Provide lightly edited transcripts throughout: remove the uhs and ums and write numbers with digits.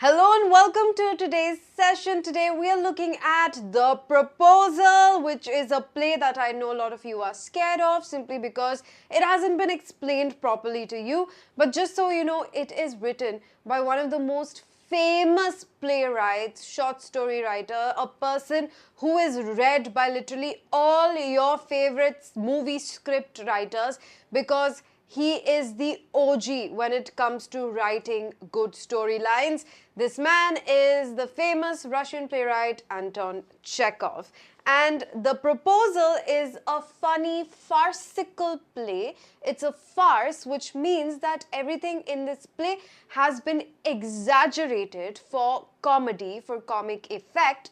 Hello and welcome to today's session. Today we are looking at The Proposal, which is a play that I know a lot of you are scared of simply because it hasn't been explained properly to you. But just so you know, it is written by one of the most famous playwrights, short story writer, a person who is read by literally all your favorite movie script writers because he is the OG when it comes to writing good storylines. This man is the famous Russian playwright Anton Chekhov. And The Proposal is a funny, farcical play. It's a farce, which means that everything in this play has been exaggerated for comedy, for comic effect.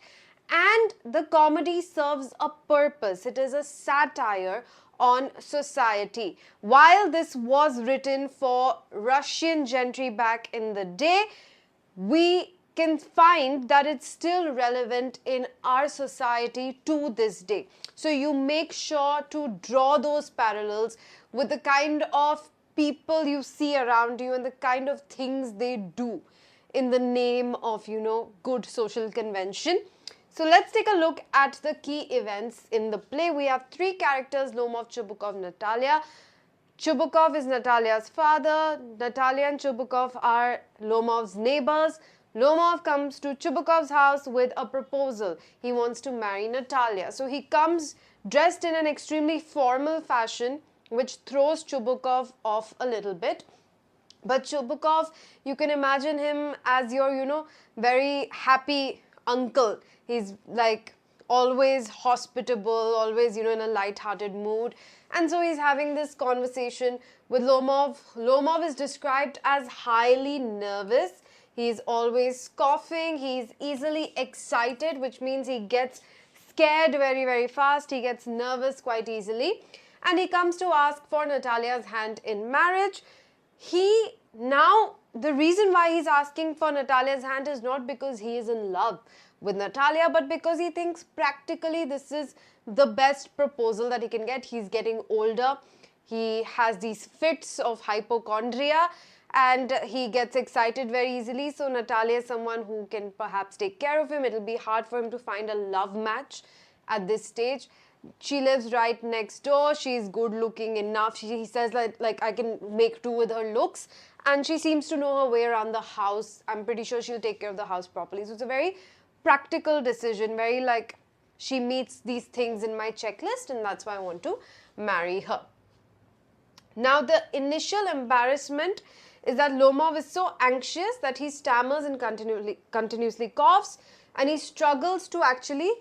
And the comedy serves a purpose. It is a satire on society. While this was written for Russian gentry back in the day, we can find that it's still relevant in our society to this day. So you make sure to draw those parallels with the kind of people you see around you and the kind of things they do in the name of, good social convention. So let's take a look at the key events in the play. We have three characters: Lomov, Chubukov, Natalia. Chubukov is Natalia's father. Natalia and Chubukov are Lomov's neighbors. Lomov comes to Chubukov's house with a proposal. He wants to marry Natalia. So he comes dressed in an extremely formal fashion, which throws Chubukov off a little bit. But Chubukov, you can imagine him as your, very happy uncle. He's like always hospitable, always, in a light-hearted mood. And so he's having this conversation with Lomov. Lomov is described as highly nervous. He's always coughing. He's easily excited, which means he gets scared very, very fast. He gets nervous quite easily. And he comes to ask for Natalia's hand in marriage. The reason why he's asking for Natalia's hand is not because he is in love with Natalia, but because he thinks practically this is the best proposal that he can get. He's getting older. He has these fits of hypochondria and he gets excited very easily. So Natalia is someone who can perhaps take care of him. It'll be hard for him to find a love match at this stage. She lives right next door. She's good looking enough. He says like I can make do with her looks. And she seems to know her way around the house. I'm pretty sure she'll take care of the house properly. So it's a very practical decision, very like she meets these things in my checklist and that's why I want to marry her. Now the initial embarrassment is that Lomov is so anxious that he stammers and continuously coughs and he struggles to actually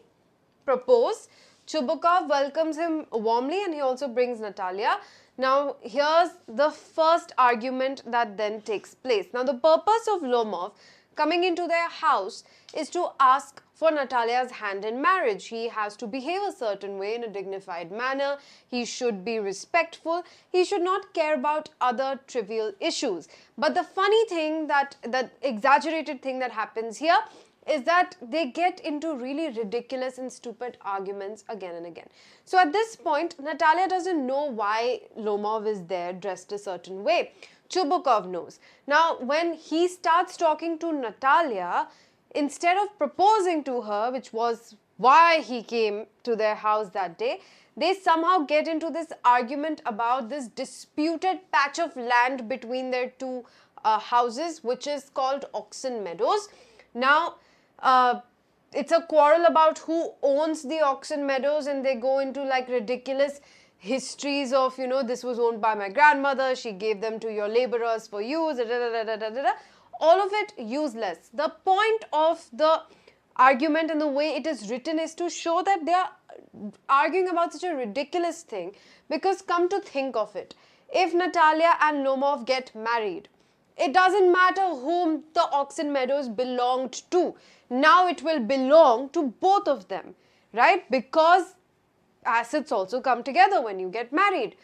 propose. Chubukov welcomes him warmly and he also brings Natalia. Now here's the first argument that then takes place. Now the purpose of Lomov coming into their house is to ask for Natalia's hand in marriage. He has to behave a certain way in a dignified manner. He should be respectful. He should not care about other trivial issues. But the funny thing, the exaggerated thing that happens here is that they get into really ridiculous and stupid arguments again and again. So at this point, Natalia doesn't know why Lomov is there dressed a certain way. Chubukov knows. Now, when he starts talking to Natalia, instead of proposing to her, which was why he came to their house that day, they somehow get into this argument about this disputed patch of land between their two houses, which is called Oxen Meadows. Now, it's a quarrel about who owns the Oxen Meadows, and they go into like ridiculous histories of, this was owned by my grandmother, she gave them to your laborers for use, all of it useless. The point of the argument and the way it is written is to show that they are arguing about such a ridiculous thing, because come to think of it, if Natalia and Lomov get married, it doesn't matter whom the Oxen Meadows belonged to. Now it will belong to both of them, right? Because assets also come together when you get married.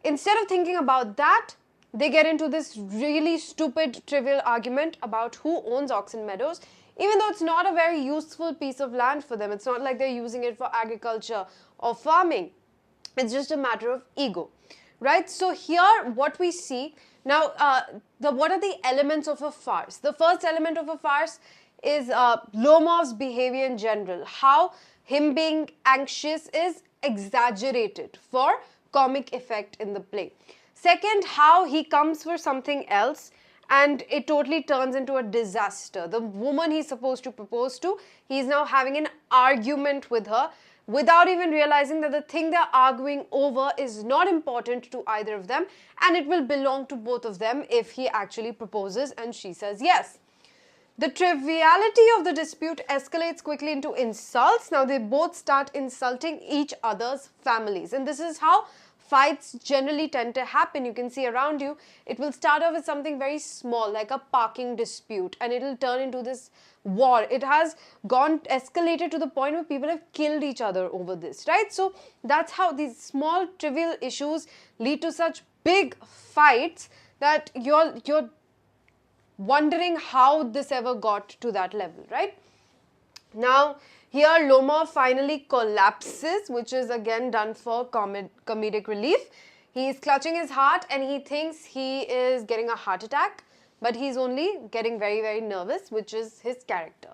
Instead of thinking about that, they get into this really stupid, trivial argument about who owns Oxen Meadows, even though it's not a very useful piece of land for them. It's not like they're using it for agriculture or farming. It's just a matter of ego, right? So here what we see, Now, what are the elements of a farce? The first element of a farce is Lomov's behavior in general. How him being anxious is exaggerated for comic effect in the play. Second, how he comes for something else and it totally turns into a disaster. The woman he's supposed to propose to, he's now having an argument with her without even realizing that the thing they're arguing over is not important to either of them and it will belong to both of them if he actually proposes and she says yes. The triviality of the dispute escalates quickly into insults. Now they both start insulting each other's families, and this is how fights generally tend to happen. You can see around you, it will start off with something very small like a parking dispute and it will turn into this war. It has escalated to the point where people have killed each other over this, right? So that's how these small trivial issues lead to such big fights that you're wondering how this ever got to that level, right? Now, here Lomov finally collapses, which is again done for comedic relief. He is clutching his heart and he thinks he is getting a heart attack, but he's only getting very, very nervous, which is his character.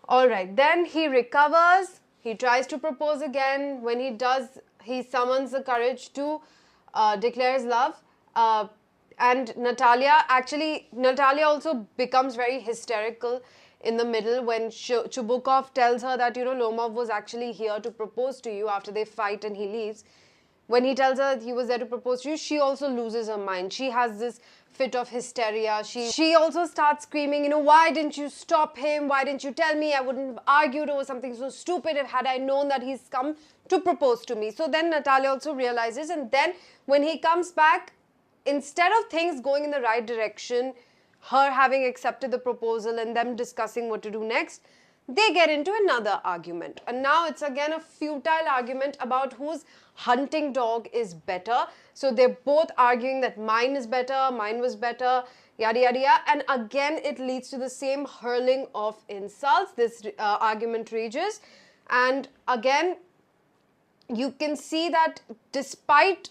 Alright, then he recovers, he tries to propose again. When he does, he summons the courage to declare his love. And Natalia also becomes very hysterical in the middle when Chubukov tells her that, Lomov was actually here to propose to you after they fight and he leaves. When he tells her he was there to propose to you, she also loses her mind. She has this fit of hysteria. She also starts screaming, why didn't you stop him? Why didn't you tell me? I wouldn't have argued over something so stupid if had I known that he's come to propose to me. So then Natalia also realizes, and then when he comes back, instead of things going in the right direction, her having accepted the proposal and them discussing what to do next, they get into another argument. And now it's again a futile argument about whose hunting dog is better. So they're both arguing that mine is better, mine was better, yada yada yada. And again, it leads to the same hurling of insults. This argument rages. And again, you can see that despite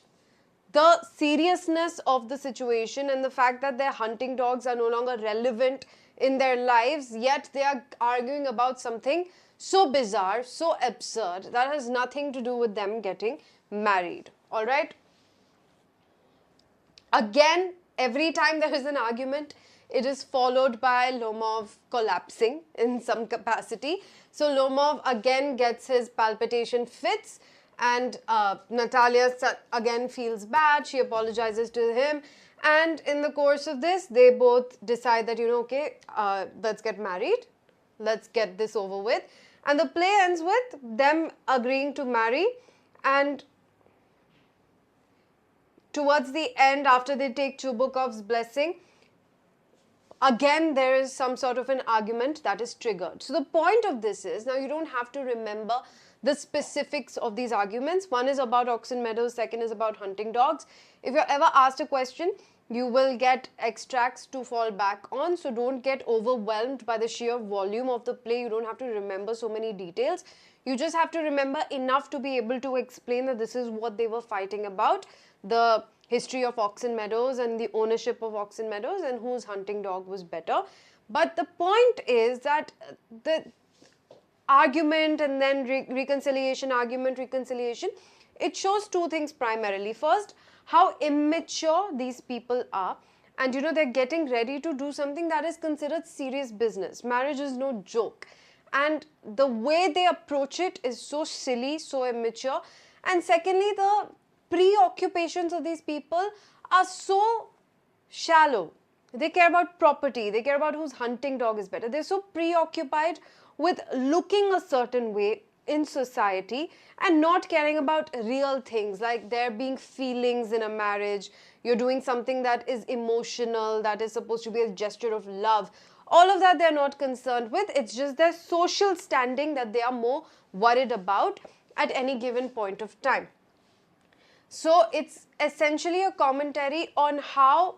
the seriousness of the situation and the fact that their hunting dogs are no longer relevant in their lives, yet they are arguing about something so bizarre, so absurd, that has nothing to do with them getting married. All right? Again, every time there is an argument, it is followed by Lomov collapsing in some capacity. So Lomov again gets his palpitation fits, and Natalia again feels bad. She apologizes to him, and in the course of this, they both decide that, okay, let's get married. Let's get this over with. And the play ends with them agreeing to marry, and towards the end, after they take Chubukov's blessing, again there is some sort of an argument that is triggered. So the point of this is, now you don't have to remember the specifics of these arguments. One is about Oxen Meadows, second is about hunting dogs. If you're ever asked a question, you will get extracts to fall back on, so don't get overwhelmed by the sheer volume of the play. You don't have to remember so many details. You just have to remember enough to be able to explain that this is what they were fighting about, the history of Oxen Meadows and the ownership of Oxen Meadows and whose hunting dog was better. But the point is that the argument and then reconciliation, it shows two things primarily. First, how immature these people are, and they're getting ready to do something that is considered serious business. Marriage is no joke, and the way they approach it is so silly, so immature. And secondly, the preoccupations of these people are so shallow. They care about property, they care about whose hunting dog is better. They're so preoccupied with looking a certain way in society and not caring about real things, like there being feelings in a marriage. You're doing something that is emotional, that is supposed to be a gesture of love. All of that they're not concerned with. It's just their social standing that they are more worried about at any given point of time. So it's essentially a commentary on how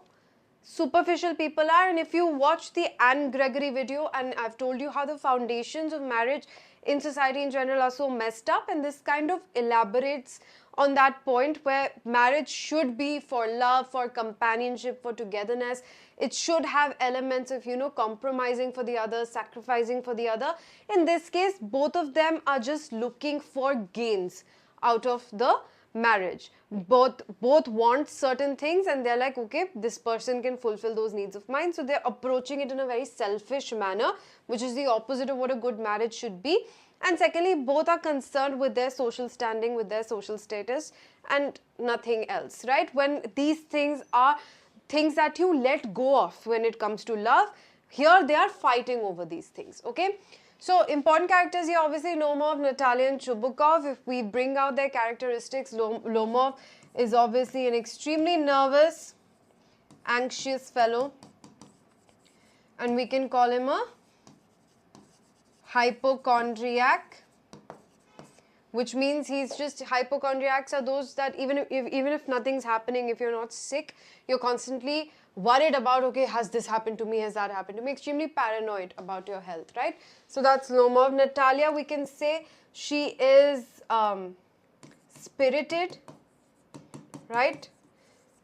superficial people are. And if you watch the Anne Gregory video, and I've told you how the foundations of marriage in society in general are so messed up, and this kind of elaborates on that point where marriage should be for love, for companionship, for togetherness. It should have elements of, compromising for the other, sacrificing for the other. In this case, both of them are just looking for gains out of the marriage. Both want certain things, and they're like, okay, this person can fulfill those needs of mine. So they're approaching it in a very selfish manner, which is the opposite of what a good marriage should be. And secondly, both are concerned with their social standing, with their social status, and nothing else, right? When these things are things that you let go of when it comes to love, here they are fighting over these things, okay? So important characters here, obviously Lomov, Natalia and Chubukov. If we bring out their characteristics, Lomov is obviously an extremely nervous, anxious fellow, and we can call him a hypochondriac, which means he's just, hypochondriacs are those that even if nothing's happening, if you're not sick, you're constantly worried about, okay, has this happened to me, has that happened to me, extremely paranoid about your health, right? So that's Lomov. Natalia, we can say she is spirited, right?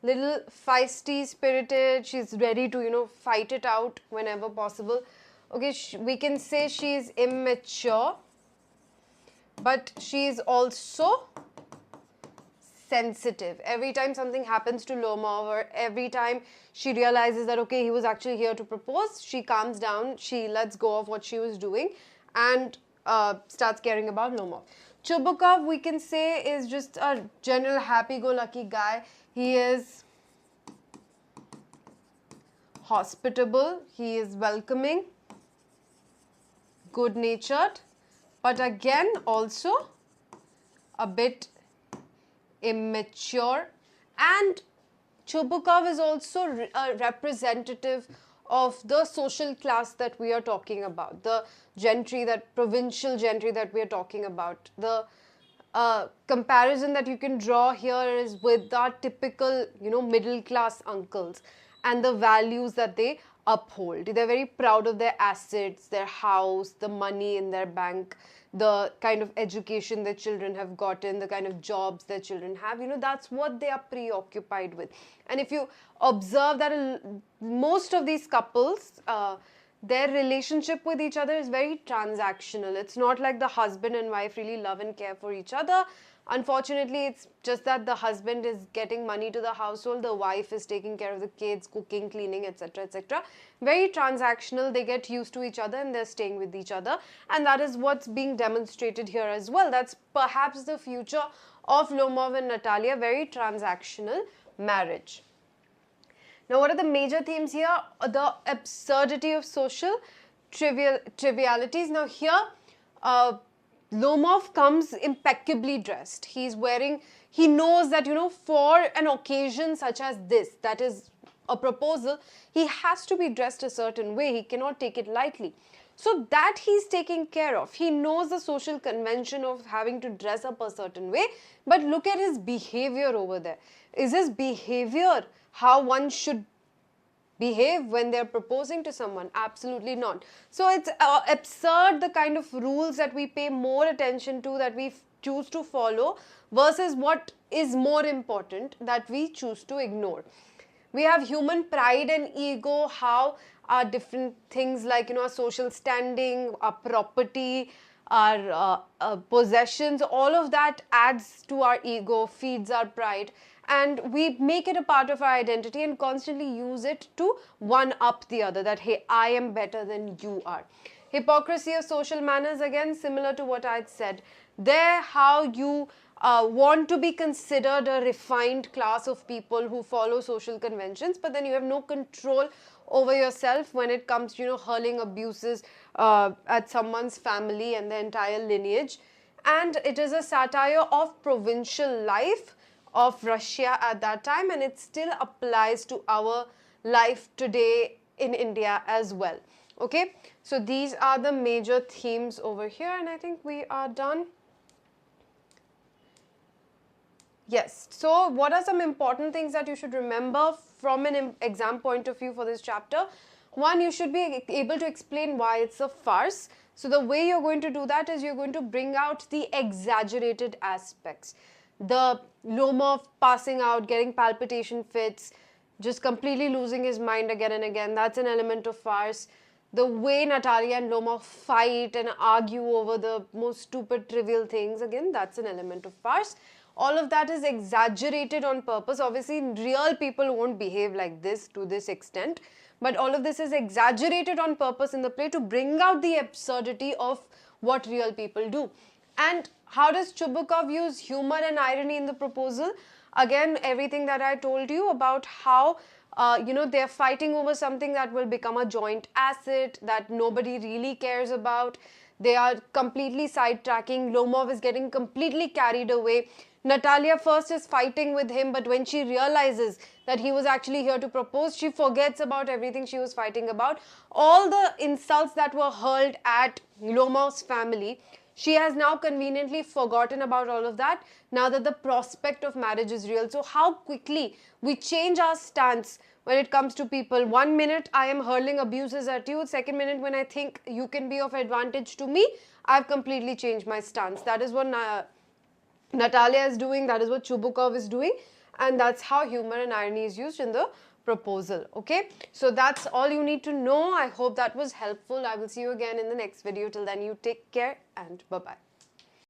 Little feisty, spirited, she's ready to, fight it out whenever possible. Okay, we can say she is immature, but she is also sensitive. Every time something happens to Lomov, or every time she realizes that, okay, he was actually here to propose, she calms down, she lets go of what she was doing and starts caring about Lomov. Chubukov, we can say, is just a general happy-go-lucky guy. He is hospitable, he is welcoming, good-natured, but again also a bit immature. And Chubukov is also a representative of the social class that we are talking about, the gentry, that provincial gentry that we are talking about. The comparison that you can draw here is with our typical, middle class uncles and the values that they uphold. They're very proud of their assets, their house, the money in their bank, the kind of education their children have gotten, the kind of jobs their children have. That's what they are preoccupied with. And if you observe that most of these couples, their relationship with each other is very transactional. It's not like the husband and wife really love and care for each other. Unfortunately, it's just that the husband is getting money to the household, the wife is taking care of the kids, cooking, cleaning, etc., etc. Very transactional. They get used to each other and they're staying with each other. And that is what's being demonstrated here as well. That's perhaps the future of Lomov and Natalia, very transactional marriage. Now, what are the major themes here? The absurdity of social trivialities. Now, here, Lomov comes impeccably dressed. He knows that, for an occasion such as this, that is a proposal, he has to be dressed a certain way. He cannot take it lightly. So that he's taking care of. He knows the social convention of having to dress up a certain way, but look at his behavior over there. Is his behavior how one should behave when they're proposing to someone? Absolutely not. So it's absurd, the kind of rules that we pay more attention to, that we choose to follow, versus what is more important that we choose to ignore. We have human pride and ego, how our different things like, our social standing, our property, our possessions, all of that adds to our ego, feeds our pride. And we make it a part of our identity and constantly use it to one-up the other, that, hey, I am better than you are. Hypocrisy of social manners, again, similar to what I had said. There, how you want to be considered a refined class of people who follow social conventions, but then you have no control over yourself when it comes to, hurling abuses at someone's family and the entire lineage. And it is a satire of provincial life of Russia at that time, and it still applies to our life today in India as well. Okay, so these are the major themes over here, and I think we are done. Yes, so what are some important things that you should remember from an exam point of view for this chapter? One, you should be able to explain why it's a farce. So the way you're going to do that is you're going to bring out the exaggerated aspects. the Lomov passing out, getting palpitation fits, just completely losing his mind again and again, that's an element of farce. The way Natalia and Lomov fight and argue over the most stupid, trivial things, again, that's an element of farce. All of that is exaggerated on purpose. Obviously, real people won't behave like this to this extent, but all of this is exaggerated on purpose in the play to bring out the absurdity of what real people do. And how does Chubukov use humor and irony in the proposal? Again, everything that I told you about how they're fighting over something that will become a joint asset that nobody really cares about. They are completely sidetracking. Lomov is getting completely carried away. Natalia first is fighting with him, but when she realizes that he was actually here to propose, she forgets about everything she was fighting about. All the insults that were hurled at Lomov's family, she has now conveniently forgotten about all of that now that the prospect of marriage is real. So how quickly we change our stance when it comes to people. 1 minute I am hurling abuses at you, second minute when I think you can be of advantage to me, I've completely changed my stance. That is what Natalia is doing, that is what Chubukov is doing, and that's how humor and irony is used in the proposal. Okay, so that's all you need to know. I hope that was helpful. I will see you again in the next video. Till then, you take care and bye-bye.